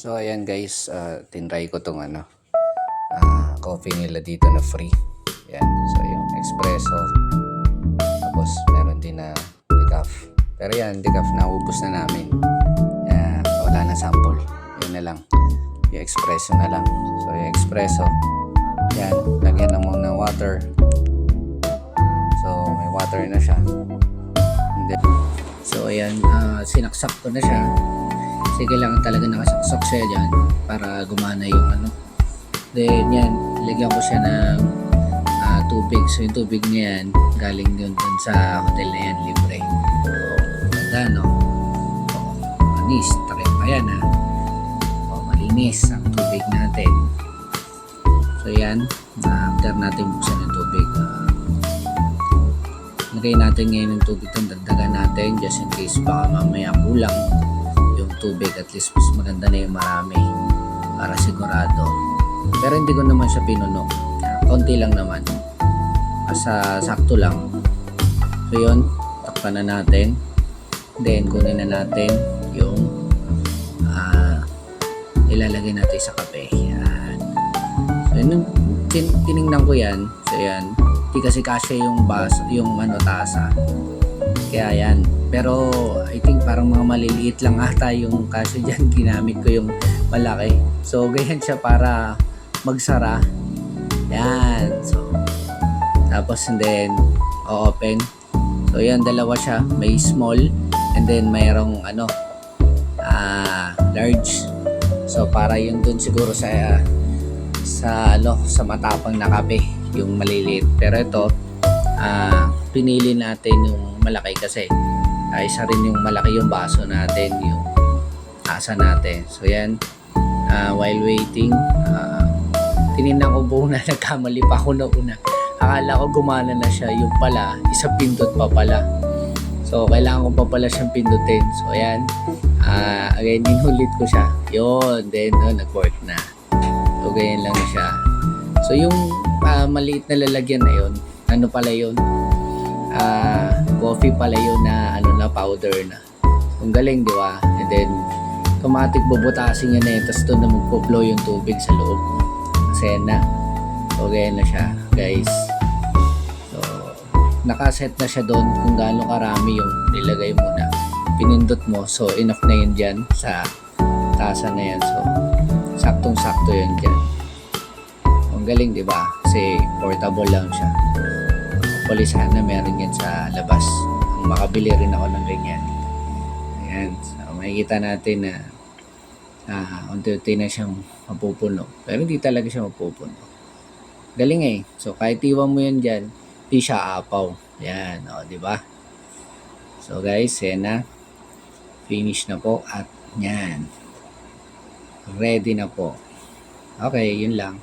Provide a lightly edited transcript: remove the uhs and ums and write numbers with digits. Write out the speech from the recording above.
So ayan guys, tinry ko tong coffee nila dito na free. Ayan, so yung espresso. Tapos meron din na decaf. Pero yan, decaf na ubos na namin. Kaya wala na sample. Yun na lang. Yung espresso na lang. So yung espresso, yan, lagyan na muna water. So may water na siya. And then, so ayan, sinaksak ko na siya. Kasi kailangan talaga nakasaksak siya dyan para gumana yung Then yan, lagyan ko siya ng tubig. So yung tubig niya yan, galing yun dun sa hotel na yan, libre. So, ganda no? So, manis, takip pa yan ha. So, malinis ang tubig natin. So yan, after natin buksan yung tubig, lagay natin ngayon yung tubig itong dagdagan natin just in case baka mamaya kulang yung tubig, at least mas maganda na yung marami para sigurado. Pero hindi ko naman siya pinuno, konti lang naman, sakto lang. So yun, takpan na natin, then kunin na natin yung ilalagay natin sa kape. Yan. So yun, tinignan ko yan. So yan, di kasi kasya yung yung tasa, kaya yan. Pero I think parang mga maliliit lang ata yung kasya dyan, ginamit ko yung malaki. So ganyan siya para magsara. Yan. So tapos and then o-open. So yan, dalawa siya, may small and then mayroong large. So para yun dun siguro sa matapang na kape, yung maliliit. Pero ito pinili natin yung malaki kasi isa rin yung malaki yung baso natin, yung tasa natin. So yan, while waiting, tinignan ko buo na, nagkamali pa ako na una. Akala ko gumana na siya, yung pala, isang pindot pa pala. So kailangan ko pa pala siyang pindutin. So ayan, again, inulit ko siya. Yun, then nag-work na. So ganyan lang siya. So yung maliit na lalagyan na yun, ano pala yun? Coffee pala yun na powder na. Ang galing, di ba? And then automatic bubutasin niya na yun, tapos doon na magpo-flow yung tubig sa loob. Kasi na. So ganyan na siya, guys. So nakaset na siya doon kung gaano karami yung nilagay mo na. Pinindot mo, so enough na yun dyan sa tasa na yan. So saktong-sakto yun dyan. Ang galing, di ba? Kasi portable lang siya. Hopefully sana meron yan sa labas. Makabili rin ako ng ganyan. Ayan. So makikita natin na unti-unti na siyang mapupuno. Pero hindi talaga siya mapupuno. Galing eh. So kahit iwan mo yan dyan, di siya apaw. Yan. O, di ba? So guys, yan na. Finish na po. At yan. Ready na po. Okay, yun lang.